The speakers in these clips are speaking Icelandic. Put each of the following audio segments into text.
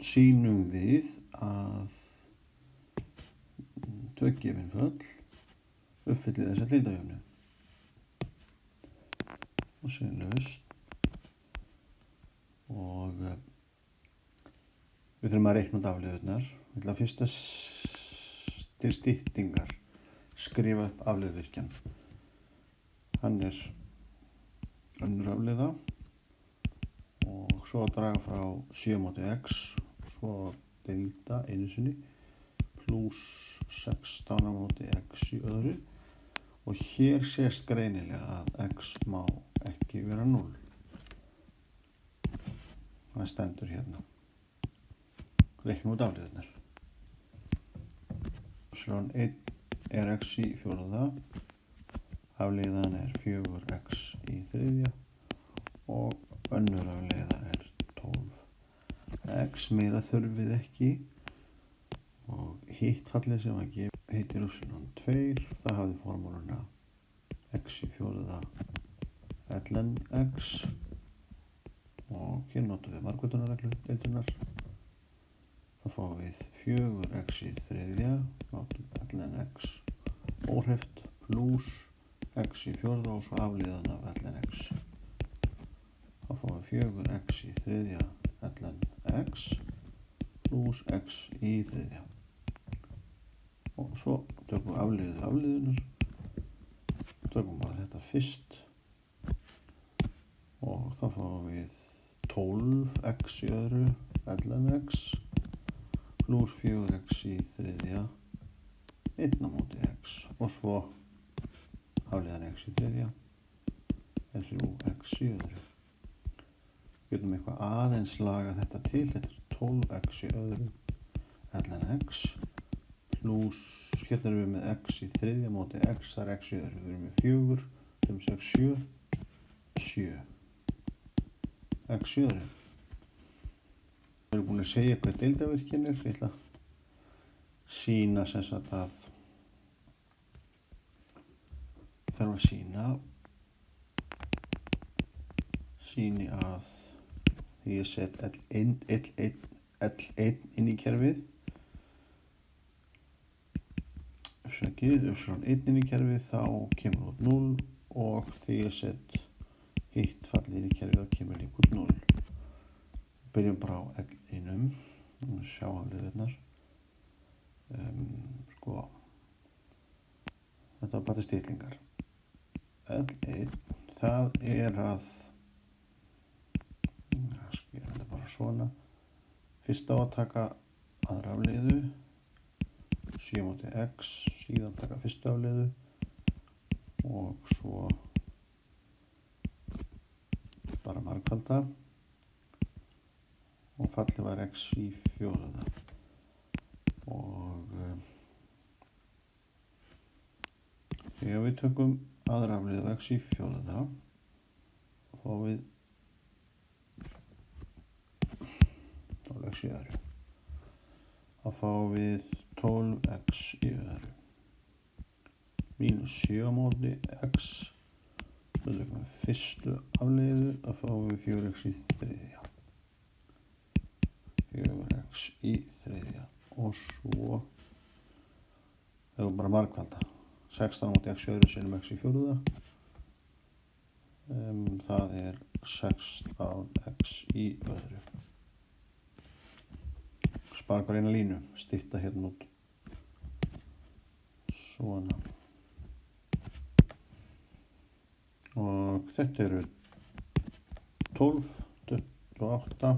sýnum við að tveggjöfin föll uppfylli þessa þyngdarjöfnu. Og sér laust. Og við þurfum að reikna út afleiðurnar. Við ætlum að fyrst til styttingar skrifa upp afleiðuvirkjan. Hann önnur afleiða og svo að draga frá 7 móti x og svo deilda einu sinni pluss 16 móti x í öðru og hér sést greinilega að x má ekki vera 0. Það stendur hérna. Reiknum út afleiðurnar. Epsilon 1 er x í fjórða, afleiðan er 4x í þriðja og önnur afleiða er 12. X meira þurfum við ekki og hitt fallið sem að gefa heitir epsilon 2, það hafði formúluna x í fjórða ln x og hér notum við margföldunareglu deildunar. Þá fáum við 4x í þriðja, notum ln x óhreyft pluss x í fjórða og svo afleiðan af ln x. Þá fáum við 4x í þriðja ln x pluss x í þriðja. Og svo tökum við afleiðunar. Tökum bara þetta fyrst og þá fáum við 12x í öðru ln x pluss 4x í þriðja 1 móti x og svo afleiðan x í þriðja er 3x í öðru. Við getum eitthvað aðeins laga þetta til. Þetta er 12x í öðru ln x pluss, hérna erum við með x í þriðja móti x, það er x í öðru. Við erum með 4, 5, 6, 7 x í öðru. Við erum búin að segja hvað deildarvirkinn er. Ég ætla að sýna sem sagt að þarf að sýni að því ég set L1 inn í kerfið epsilon 1 inn í kerfið þá kemur út 0 og því ég set hitt fallið inn í kerfið þá kemur líka út 0. Byrjum bara á L1 og sjá afleiðurnar. Þetta var bara stillingar. L1 það er að skilja þetta bara svona. Fyrst á að taka aðra afleiðu 7 móti x, síðan taka fyrstu afleiðu og svo bara margfalda og fallið var x í fjórða og þegar við tökum aðra afleiðu x í fjórða þá fáum við 12x í öðru. Þá fáum við 12x í öðru mínus 7 móti x þá tökum við fyrstu afleiðu þá fáum við 4x í þriðja 4x í þriðja og svo hefur bara margfalda 16 móti x í öðru sinnum x í fjórða það er 16x í öðru. Spara bara eina línu, stytta hérna út svona og þetta eru 12, 28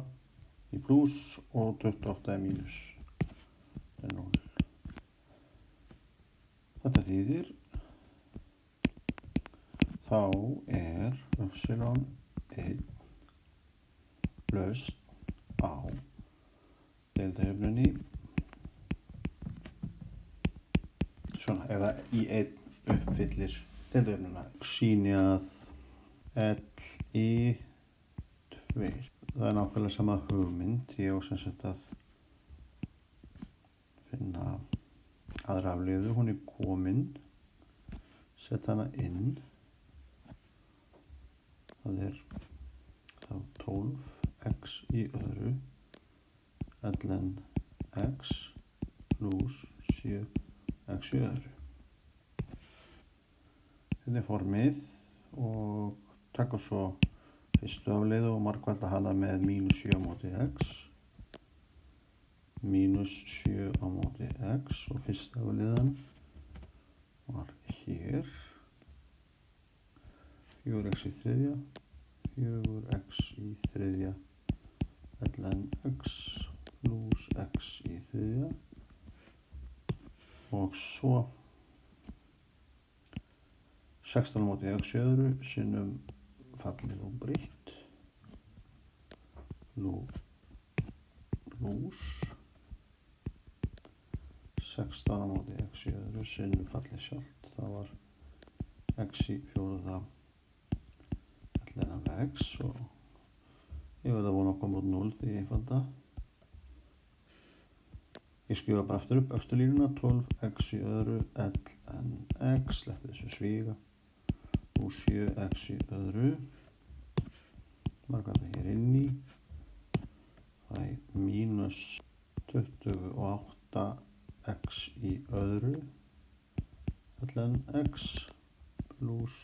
í pluss og 28 í mínus. Það er 0. Þetta þýðir þá er epsilon 1 laust á deildarjöfnunni svona, eða í 1 uppfyllir deildarjöfnuna. Sýni að L í 2. Það er nákvæmlega sama hugmynd. Ég á sem sagt að finna aðra afleiðu. Hún er komin. Sett hana inn. Það er þá 12x í öðru ln x plus 7x í öðru. Þetta er formið og taka svo fyrstu afleiðu og margfalda hana með mínus 7 á móti x. Mínus 7 á móti x og fyrsta afleiðan var hér. 4x í þriðja. 4x í þriðja ln x plus x í þriðja. Og svo 16 á móti x í öðru sinnum fallið og breytt. Plus 16 á móti x í öðru sinnum fallið sjálft. Það var x í fjórða ln af x og ég verð að vona að koma út 0 því ég einfalda. Ég skrifa bara aftur upp eftir línuna 12x í öðru ln x, sleppi þessu svíga. Og 7x í öðru. Margar það hér inn í. Það er mínus 28x í öðru ln x plus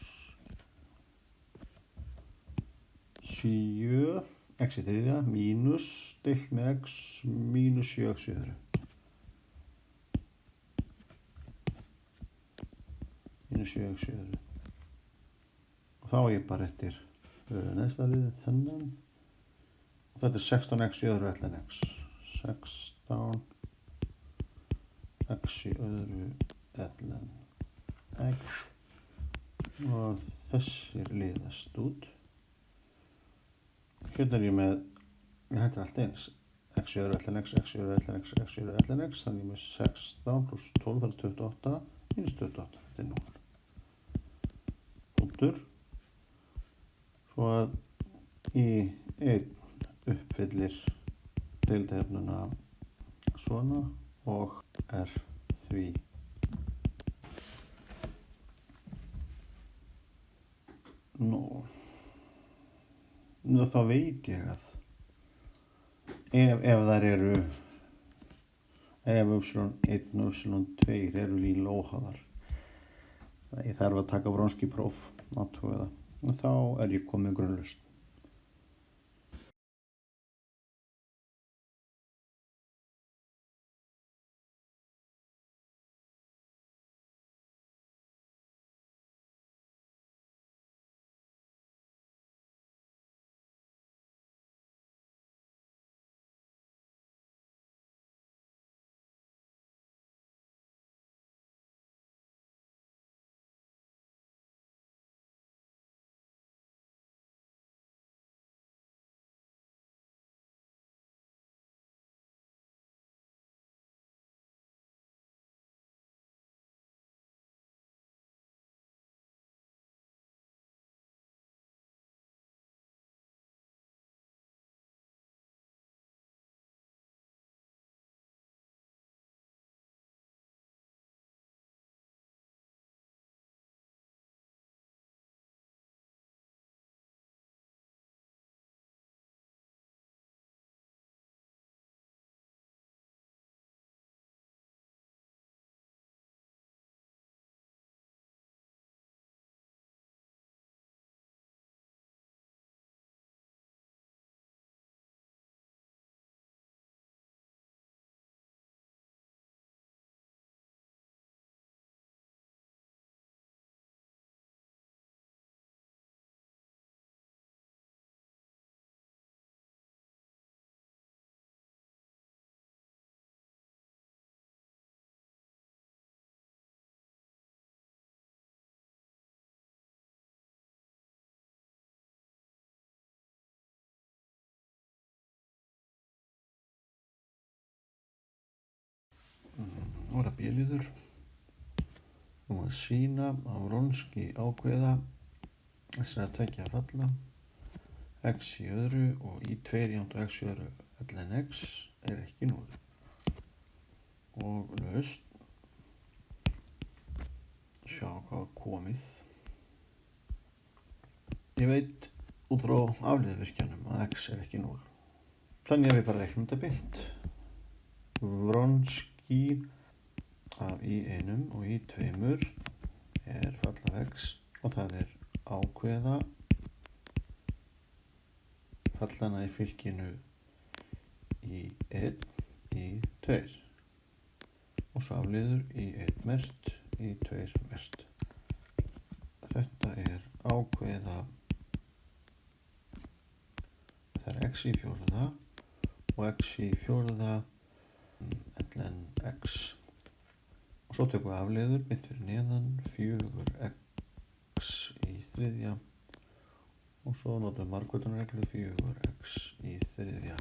7x í þriðja mínus deilt með x mínus 7x í öðru. Mínus 7x í öðru. Og þá er ég bara eftir neðsta liðið þennan. Og þetta er 16x í öðru ln x. 16x í öðru ln x. Og þessir liðast út. Hérna er ég með, þetta er allt eins, x í öðru ln x, x í öðru ln x, x í öðru ln x, þannig með 16 plus 12 það er 28, mínus 28, þetta er 0. Punktur. Svo að I1 uppfyllir deildarjöfnuna svona og er því þá veit ég að ef þær eru ef y1 og y2 eru línulega óháðar ég þarf að taka Wronski próf athuga það og þá er ég komið grunnlausn. Nú er það B-liður. Nú að sýna á Wronski ákveða þessara tveggja falla x í öðru og y2 jafnt x í öðru ln x er ekki 0. Og lausn sjá hvað komið. Ég veit út frá afleiðuvirkjanum að x er ekki 0. Þannig að við bara reiknum þetta beint. Wronski af í einum og í tveimur er fall af x og það er ákveða fallana í fylkinu í 1 í 2 og svo afleiður í 1 mert í 2 mert. Þetta er ákveða, það er x í fjórða og x í fjórða ln x og svo tökum við afleiður beint fyrir neðan 4x í þriðja og svo notum við margföldunarreglu 4x í þriðja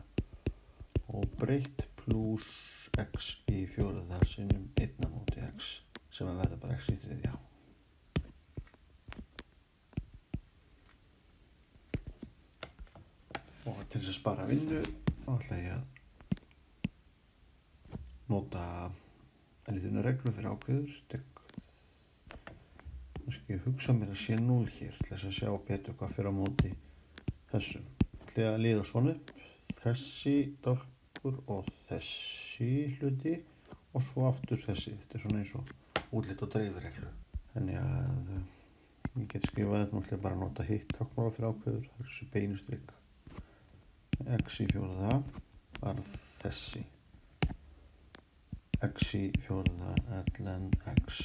og breytt pluss x í fjórða sinnum 1 á móti x sem að verða bara x í þriðja. Og til þess að spara vinnu þá ætla ég að nota liðuna reglu fyrir ákveður. Kannski hugsa mér að sé 0 hér til þess að sjá betur hvað fyrir á móti þessum. Ætla ég að liða svona upp, þessi dálkur og þessi hluti og svo aftur þessi. Þetta er svona eins og útlit og dreifreglu. Þannig að ég get skrifað þetta, nú ætla ég bara að nota hitt táknmál fyrir ákveður, það er þessi beinu strik. X í fjórða var þessi. X í fjórða ln x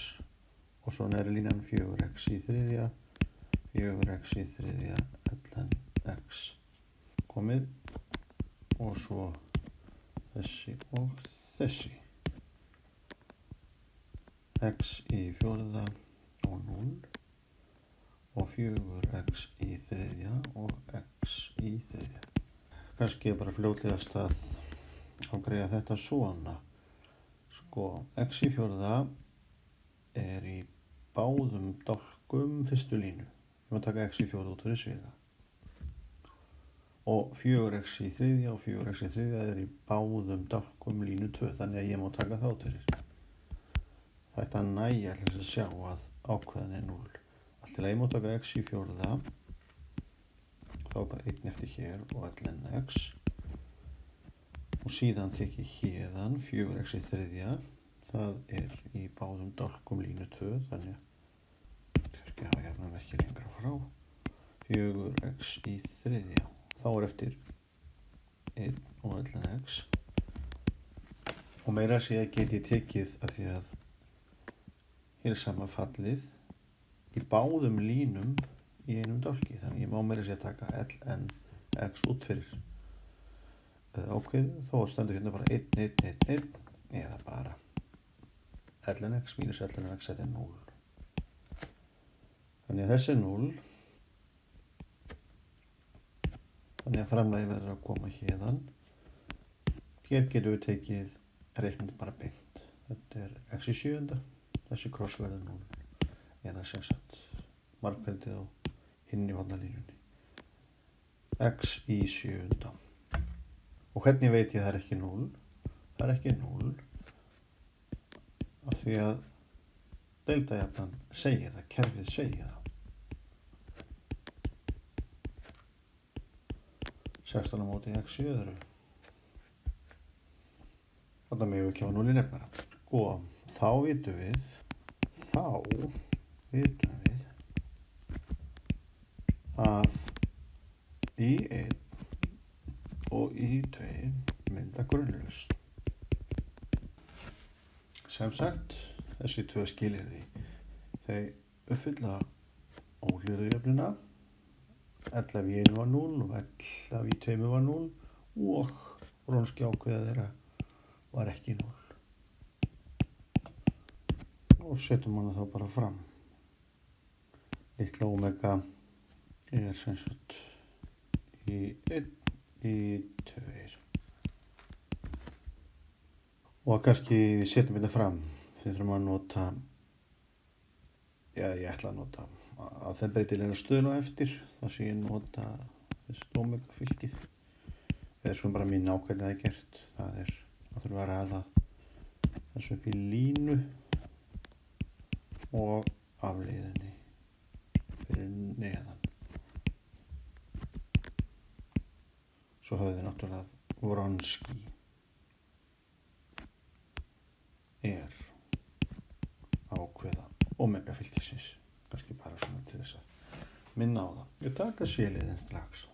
og svo næri línan 4x í þriðja, 4x í þriðja ln x. Komið og svo þessi og þessi. X í fjórða og 0 og 4x í þriðja og x í þriðja. Kannski bara fljótlegast að greiða þetta svona. Sko, x í fjórða er í báðum dálkum fyrstu línu. Ég má taka x í fjórða út fyrir sviga. Og 4x í þriðja og 4x í þriðja er í báðum dálkum línu 2, þannig að ég má taka það út fyrir. Þetta nægja til þess að sjá að ákveðan er 0. Allt til að ég má taka x í fjórða, þá er bara 1 eftir hér og ln x. Og síðan tek ég hérðan 4x í þriðja, það er í báðum dálkum línu 2, þannig að kannski hafa hérna ekki lengra frá. 4x í þriðja, þá er eftir 1 og ln x. Og meira að segja get ég tekið að því að hér er sama fallið í báðum línum í einum dálki, þannig ég má meira að segja taka ln x út fyrir ákveð, þó stendur hérna bara 1, 1, 1, 1 eða bara ln x mínus ln x, þetta er 0. Þannig að þessi er 0. Þannig að framlagi verður að koma hérðan. Hér getum við tekið reiknandi bara beint. Þetta er x í sjöunda, þessi kross verður 0 eða sem sagt margfeldið á hinni hornalínunni. X í sjöunda. Og hvernig veit ég það er ekki 0? Það er ekki 0 af því að deildajafnan segir það, kerfið segir það. 16 á móti x í öðru. Þetta megum við ekki hafa 0 í nefnara. Og þá vitum við að í 1 og í 2 mynda grunnlausn. Sem sagt, þessi tvö skilyrði, þau uppfylla óhlýðarjöfnuna, 11 í 1 var 0 og 11 í 2 var 0 og Wronski ákveða þeirra var ekki 0. Og setjum hana þá bara fram. Litla omega er sem sagt í 1 í 2. Og kannski setjum þetta fram. Við þurfum að nota, ég ætla að nota að þeim breytilega stöðun á eftir, þar sem ég nota þessi omega fylkið. Eða svo bara mín nákvæmlega það er gert. Það er að þurfa að ræða þessu upp í línu og afleiðinni fyrir neðan. Svo höfum við náttúrulega Wronski. er ákveða omega fylgisins, kannski bara svona til þess að minna á það. Ég taka C-liðinn strax,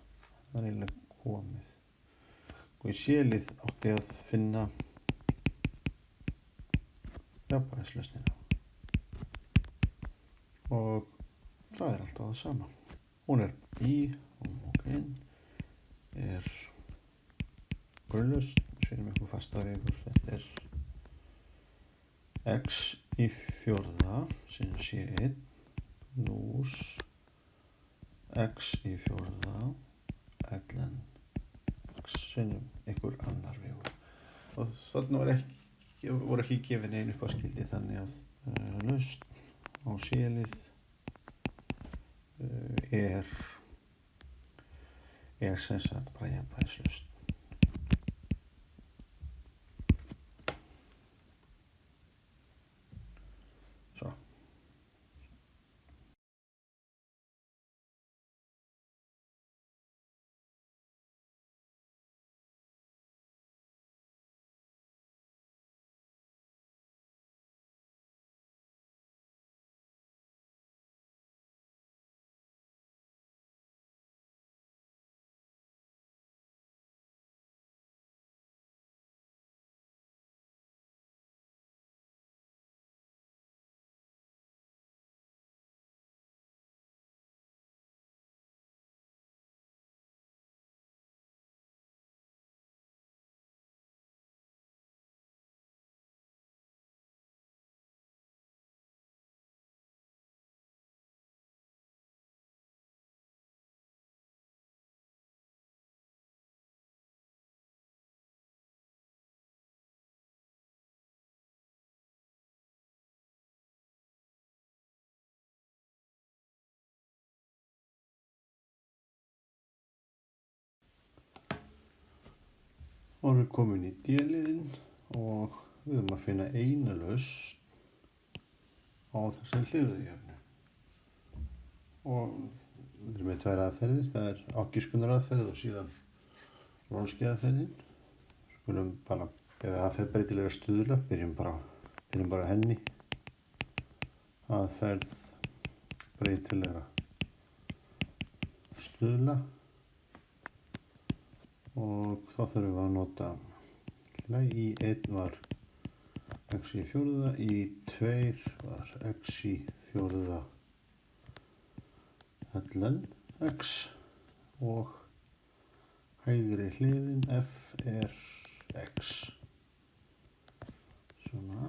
það er eiginlega komið. Og í C-lið átti að finna jafnvægislausnina og það er alltaf það sama. Hún er í og inn er grunnlaust, sérjum eitthvað fastavegur, þetta er x í fjórða sem sé 1 pluss x í fjórða ln x sinnum einhver annar vegur. Og þarna voru ekki gefin einu uppáskildi, þannig að lausn á C-lið er sem sagt bara jafnvægislausn. Svo. Og við erum komin í D-liðinn og við erum að finna eina lausn á þessari hliðröðujöfnu. Og við erum með tvær aðferðir, það er ágiskunaraðferð og síðan Wronski-aðferðin. Skulum bara, eða aðferð breytilegra stuðla, byrjum bara henni. Aðferð breytilegra stuðla. Og þá þurfum við að nota í 1 var x í fjórða, í 2 var x í fjórða ln x og hægri hliðin f er x. Svona.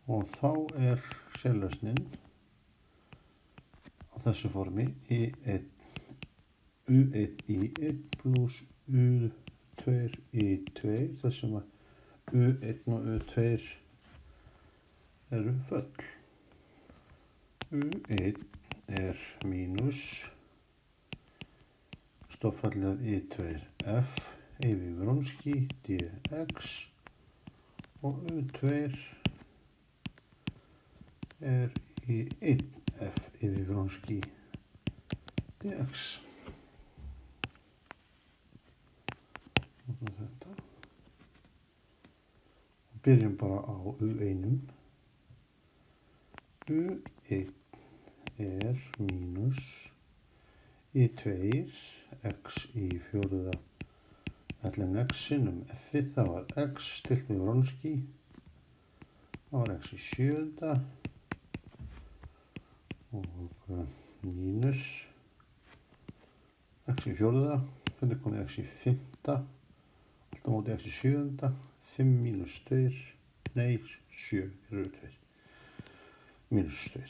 Og þá er C-lausnin á þessu formi u1 í 1 pluss u2 í 2, þar sem að u1 og u2 eru föll. u1 er mínus stofnfallið af i2 f yfir Wronski dx og u2 er í 1 f yfir Wronski dx. Þetta. Og byrjum bara á u1. u1 er mínus i2 x í fjórða ln x sinnum f-ið, það var x stilt við Wronski, það var x í sjöunda og mínus x í fjórða, hvernig komið x í fymta, alltaf móti x í sjöunda, 5 mínus 2, nei 7 eru 2, mínus 2,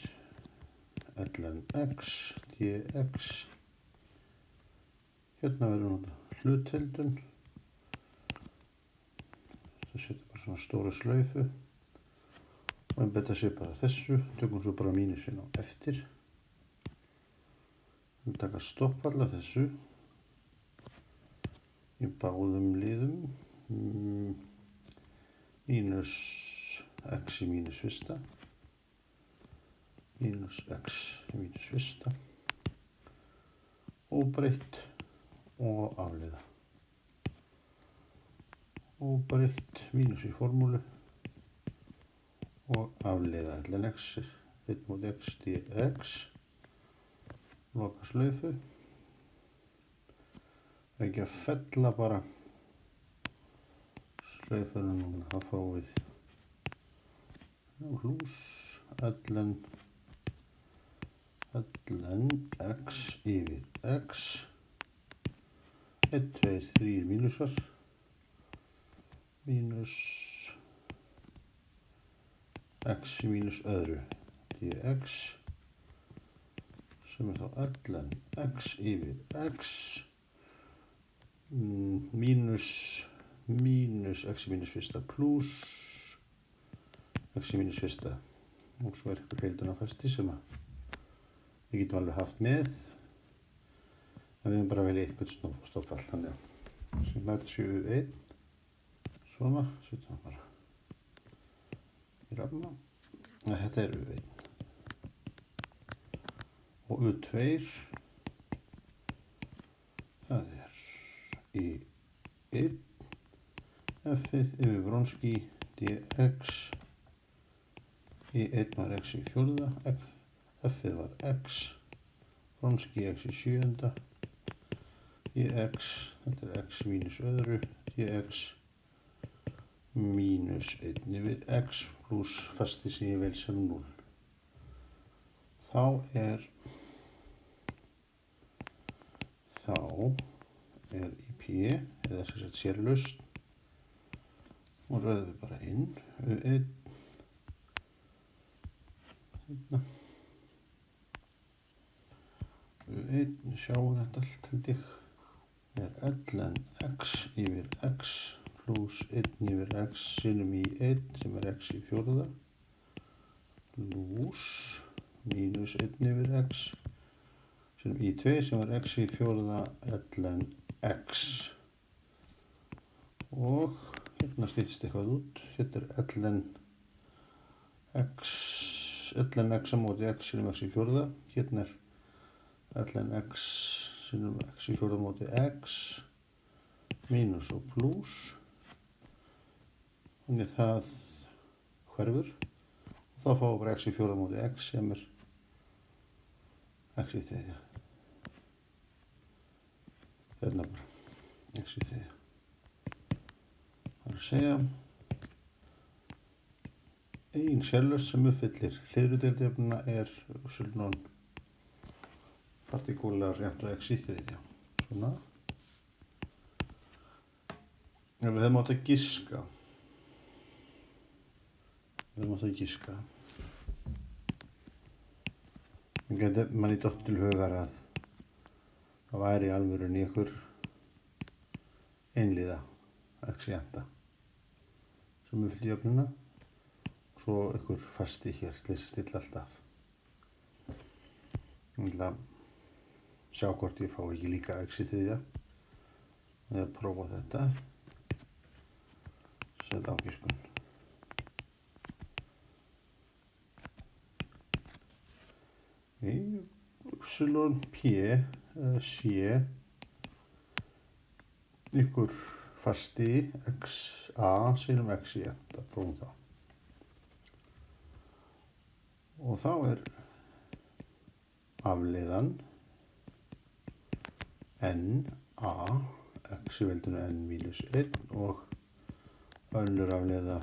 ln x dx, hérna verður nota hlutdeildun, það setja bara svona stóra slaufu og einbetta sér bara þessu, tökum svo bara mínusinn á eftir, við taka stoppfall af þessu í báðum liðum, mínus x í mínus fyrsta, mínus x í mínus fyrsta, óbreytt og afleiða. óbreytt mínus í formúlu og afleiða ln x 1 móti x dx, loka slaufu, ekki að fella bara slaufuna núna, þá fáum við plús ln x yfir x 1, 2, 3 mínusar mínus x í mínus öðru dx sem þá ln x yfir x mínus x í mínus fyrsta pluss x í mínus fyrsta og svo eitthvað heildunarfesti sem við getum alveg haft með en við höfum bara velja eitthvað stoppfall þannig að sem þetta séu 1 svona, setjum við bara í rafna þetta er U1 og U2 það er í 1 f-ið yfir Wronski dx í 1 var x í fjórða f-ið var x Wronski x í sjöunda í x, þetta er x mínus öðru dx mínus 1 yfir x pluss fasti sem ég vel sem 0. Þá er í p eða sem sagt sérlausn og röðum við bara inn U1 hérna U1, sjáum þetta allt held ég er ln x yfir x pluss 1 yfir x sinnum í 1 sem er x í fjórða pluss mínus 1 yfir x sinnum í 2 sem er x í fjórða ln x og hérna stýttist eitthvað út, hérna er ln x á móti x sinnum x í fjórða, hérna er ln x sinnum x í fjórða móti x mínus og pluss þannig það hverfur og þá fáum við bara x í fjórða móti x sem er x í þriðja hérna bara x í þriðja það er að segja ein sérlausn sem uppfyllir hliðrudeildarjöfnuna er y partíkular jafnt á x í þriðja svona ef við hefum átt að giska það geti manni dott til hugar að það væri í alvörunni ykkur einliða x jafnta sem uppfyllir jöfnuna og svo ykkur fasti hér til þess að stilla allt af ég vil að sjá hvort ég fá ekki líka x í þriðja eða prófa þetta setja ágiskun p sé ykkur fasti x a sinnum x í jafnta prófum það og þá er afleiðan n a x í veldinu n mínus 1 og önnur afleiða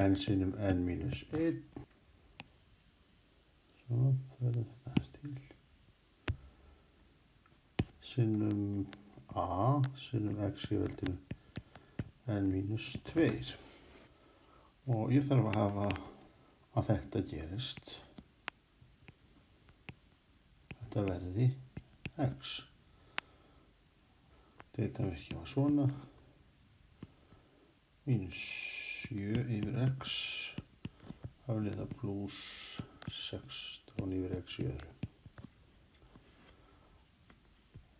n sinnum n mínus 1 svo það þetta til sinnum a sinnum x í veldinu n mínus 2 og ég þarf að hafa að þetta gerist þetta verði x deildarmerki var svona mínus 7 yfir x afleiða pluss 16 yfir x í öðru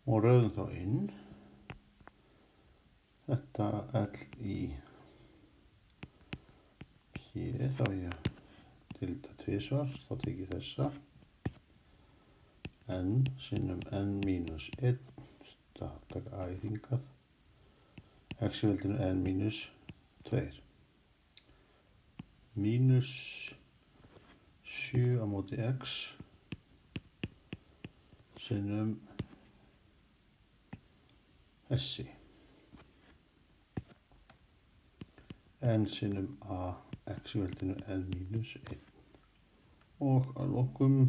og röðum þá inn þetta l í p þá ég deilda tvisvar þá tek ég þessa n sinnum n mínus 1 taka a í þingað x í veldinu n mínus 2. Mínus 7 á móti x sinnum þessi. N sinnum a x í veldinu n mínus 1. Og að lokum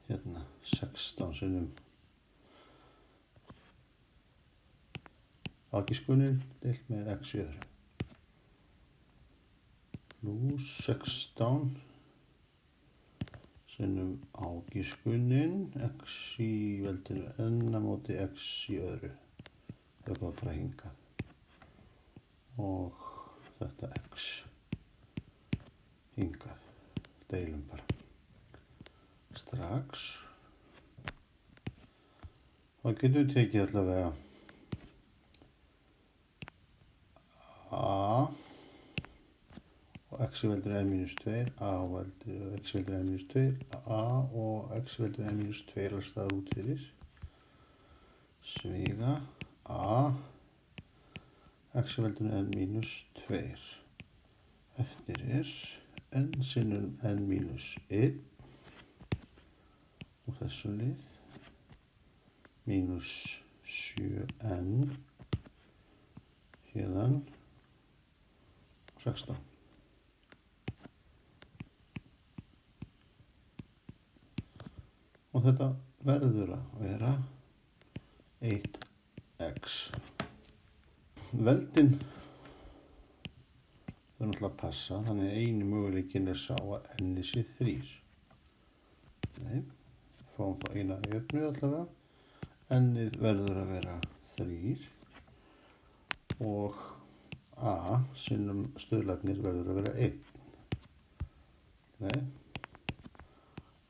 hérna 16 sinnum ágiskunin deilt með x í öðru. Plús 16 sinnum ágiskunin x í veldinu n á móti x í öðru. Það var bara hingað. Og þetta x hingað. Deilum bara. Strax. Þá getum við tekið allavega a og x í veldinu n mínus 2, a og x í veldinu n mínus 2, a og x í veldinu n mínus 2 alveg staðar út fyrir. Sviga a x í veldinu n mínus 2. Eftir n sinnum n mínus 1 og þessu lið mínus 7n hérðan 16. Og þetta verður að vera 1x. Veldin þau náttúrulega að passa, þannig að eini möguleikinn sá að n sé 3. Nei, fáum þá eina jöfnu allavega. N-ið verður að vera 3 og a sinnum stöðlarnir verður að vera 1. Nei,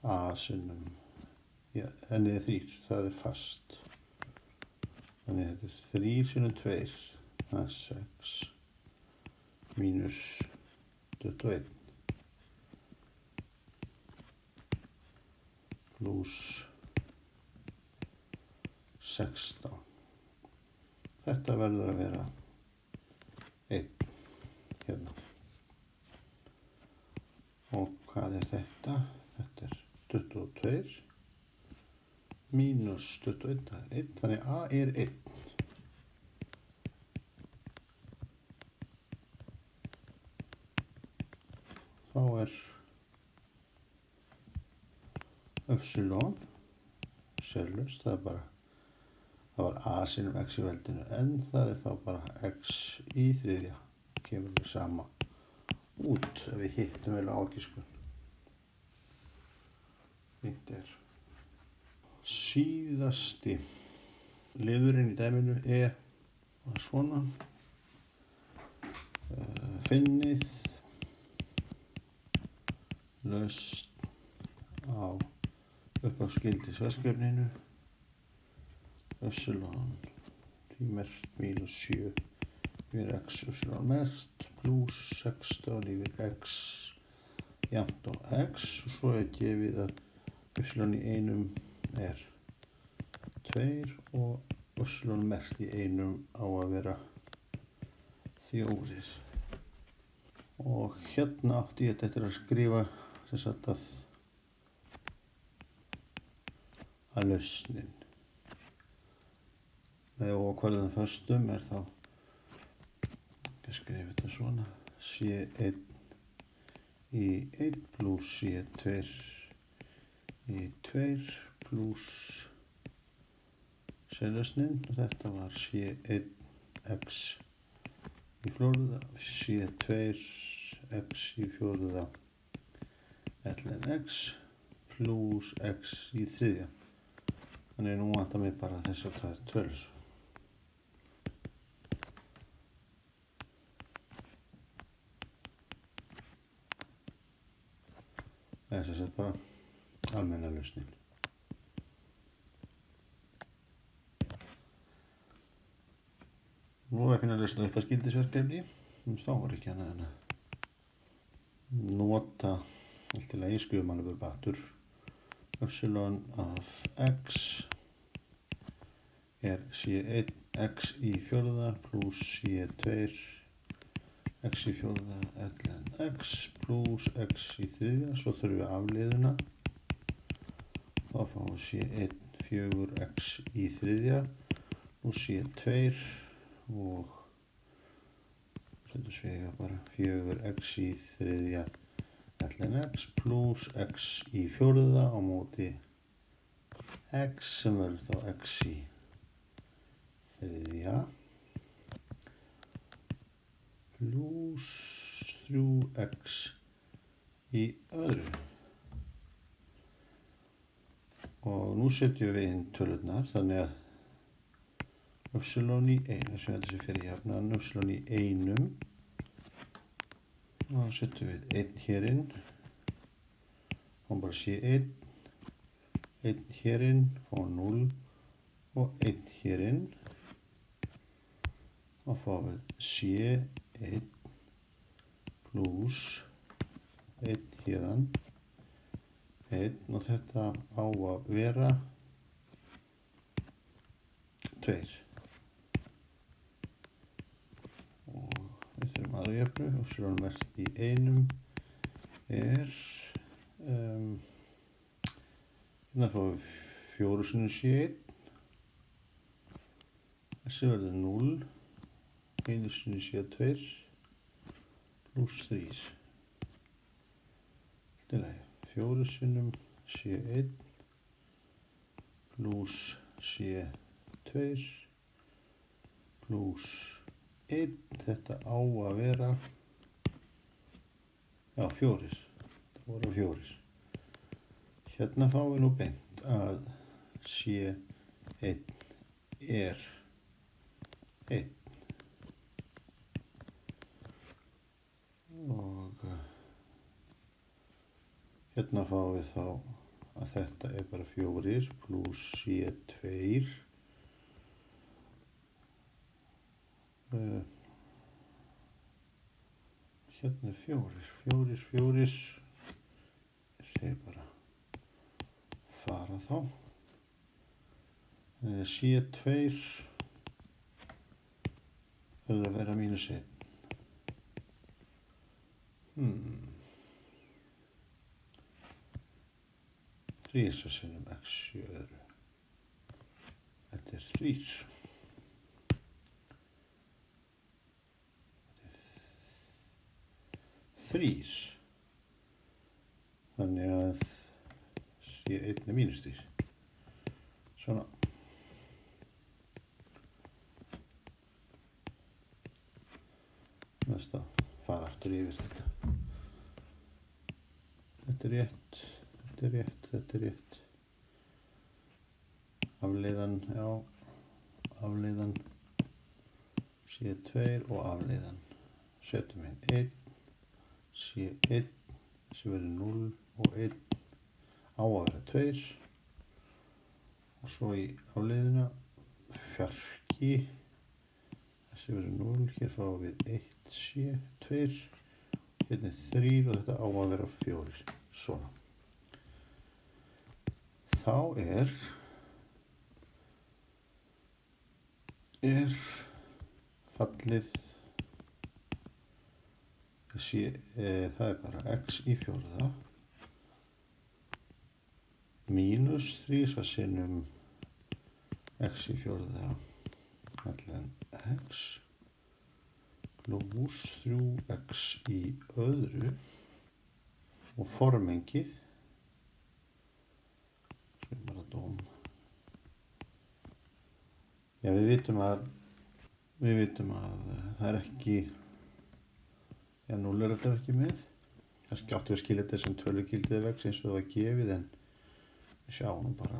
a sinnum n-ið er 3, það er fast. Þannig að þetta er 3 sinnum 2, það er 6 mínus 21 pluss 16. Þetta verður að vera 1 hérna. Og hvað er þetta? Þetta er 22 mínus 21, það er 1, þannig a er 1. Þá er epsilon sérlaust, það var a sinnum x í veldinu n, það er þá bara x í þriðja, kemur við sama út ef við hittum vel ágiskun. Þetta er síðasti liðurinn í dæminu er svona. Finnið lausn á upphafsgildisverkefninu epsilon merkt mínus 7 yfir x epsilon merkt pluss 16 yfir x jafnt á x og svo er gefið að epsilon í einum er 2 og epsilon merkt í einum á að vera 4. Og hérna átti ég þetta að skrifa sem sagt að lausnin. Með óákvörðuðum föstum er þá að skrifa þetta svona C1 í 1 pluss C2 í 2 pluss C-lausnin og þetta var C1x í fjórða, C2 x í fjórða ln x pluss x í þriðja. Þannig nú vantar mig bara þessar tvær tölur. Þess að bara almenna lausnin. Nú er að finna lausn á upphafsgildisverkefni. Þá var ekki annað en að nota allt til að skrifa mannlegur aftur. Epsilon af x er C1 x í fjórða pluss c2 x í fjórða ln x pluss x í þriðja, svo þurfum við afleiðuna. Þá fáum við c1 4x í þriðja pluss c2 og setjum svega bara 4x í þriðja ln x pluss x í fjórða á móti x sem verður þá x í þriðja pluss 3x í öðru. Og nú setjum við inn tölurnar, þannig að y í 1, þessum þetta sé fyrir jafnaðan y í 1, og þá setjum við 1 hér inn, þá bara c1, 1 hér inn, fá 0 og 1 hér inn, þá fáum við c1 pluss 1 hérðan, 1 og þetta á að vera 2. Og við þurfum aðra jöfnu og y í 1 er hérna fáum við 4 sinnum c1, þessi verður 0, 1 sinnum c2 pluss 3. Allt í lagi. 4 sinnum c1 pluss c2 pluss 1, þetta á að vera, já 4, þetta voru 4. Hérna fáum við nú beint að c1 er 1 og hérna fáum við þá að þetta er bara 4 pluss c2 hérna er 4, 4 ég segi bara fara þá c2 verður að vera mínus 1. 3 sinnum x í öðru. Þetta er 3. Þetta er 3. Þannig að c1 er mínus 3. Svona. Næsta, fara aftur yfir þetta. Þetta er rétt. Þetta er rétt, þetta er rétt. Afleiðan, já, afleiðan C2 og afleiðan. Setjum inn 1, C1, þessi verður 0 og 1 á að vera 2. Og svo í afleiðina fjarki, þessi verður 0, hér fáum við 1 C2, hérna er 3 og þetta á að vera 4. Svona. Þá er fallið það er bara x í fjórða mínus 3 sinnum x í fjórða ln x pluss 3x í öðru og formengið bara dóm. Já, við vitum að það er ekki, já, 0 er þetta ekki með. Kannski áttu að skilja þetta sem tölugildið vex eins og það var gefið, en við sjáum bara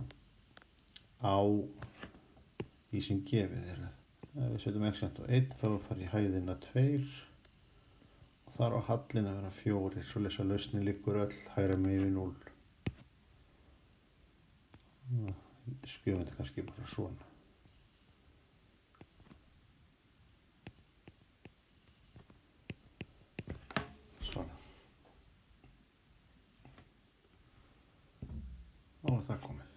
á því sem gefið er. Ef við setjum x á 1 þá fara í hæðina 2 og þar á hallin að vera 4, svoleiðis að lausnin liggur öll hægra megin við 0. Skrifum þetta kannski bara svona. Svona. Og það komið.